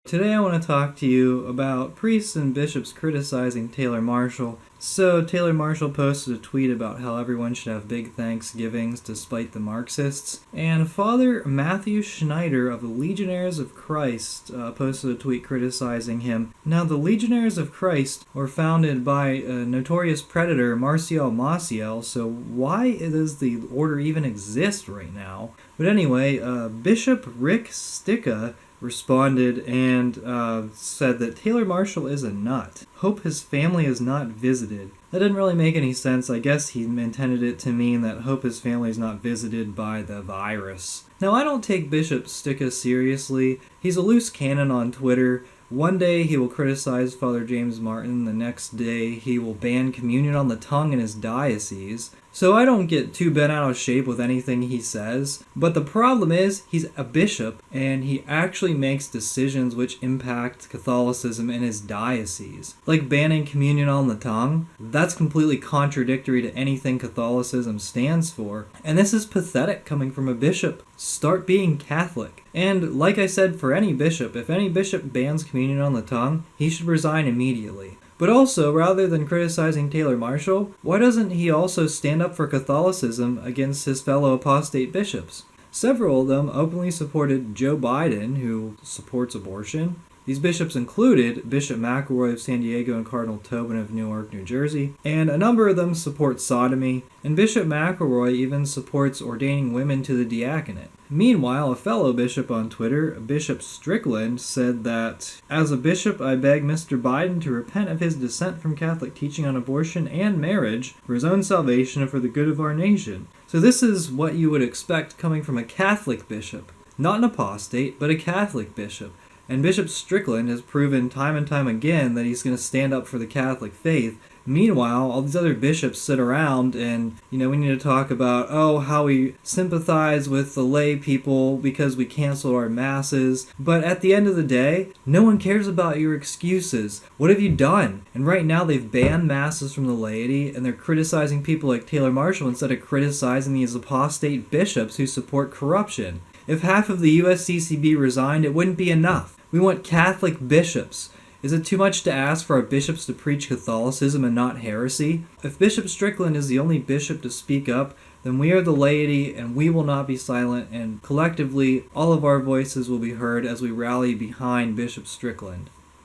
Today I want to talk to you about priests and bishops criticizing Taylor Marshall. So Taylor Marshall posted a tweet about how everyone should have big Thanksgivings despite the Marxists. And Father Matthew Schneider of the Legionnaires of Christ posted a tweet criticizing him. Now the Legionnaires of Christ were founded by a notorious predator, Marcial Maciel, so why does the order even exist right now? But anyway, Bishop Rick Sticka responded and said that Taylor Marshall is a nut. Hope his family is not visited. That didn't really make any sense. I guess he intended it to mean that hope his family is not visited by the virus. Now, I don't take Bishop Sticka seriously. He's a loose cannon on Twitter. One day he will criticize Father James Martin, the next day he will ban communion on the tongue in his diocese. So I don't get too bent out of shape with anything he says. But the problem is, he's a bishop, and he actually makes decisions which impact Catholicism in his diocese. Like banning communion on the tongue. That's completely contradictory to anything Catholicism stands for. And this is pathetic coming from a bishop. Start being Catholic. And like I said, for any bishop, if any bishop bans communion on the tongue, he should resign immediately. But also, rather than criticizing Taylor Marshall, why doesn't he also stand up for Catholicism against his fellow apostate bishops? Several of them openly supported Joe Biden, who supports abortion. These bishops included Bishop McElroy of San Diego and Cardinal Tobin of Newark, New Jersey, and a number of them support sodomy, and Bishop McElroy even supports ordaining women to the diaconate. Meanwhile, a fellow bishop on Twitter, Bishop Strickland, said that, "As a bishop, I beg Mr. Biden to repent of his dissent from Catholic teaching on abortion and marriage for his own salvation and for the good of our nation." So this is what you would expect coming from a Catholic bishop. Not an apostate, but a Catholic bishop. And Bishop Strickland has proven time and time again that he's going to stand up for the Catholic faith. Meanwhile, all these other bishops sit around and, we need to talk about, how we sympathize with the lay people because we canceled our masses. But at the end of the day, no one cares about your excuses. What have you done? And right now they've banned masses from the laity and they're criticizing people like Taylor Marshall instead of criticizing these apostate bishops who support corruption. If half of the USCCB resigned, it wouldn't be enough. We want Catholic bishops. Is it too much to ask for our bishops to preach Catholicism and not heresy? If Bishop Strickland is the only bishop to speak up, then we are the laity and we will not be silent, and collectively all of our voices will be heard as we rally behind Bishop Strickland.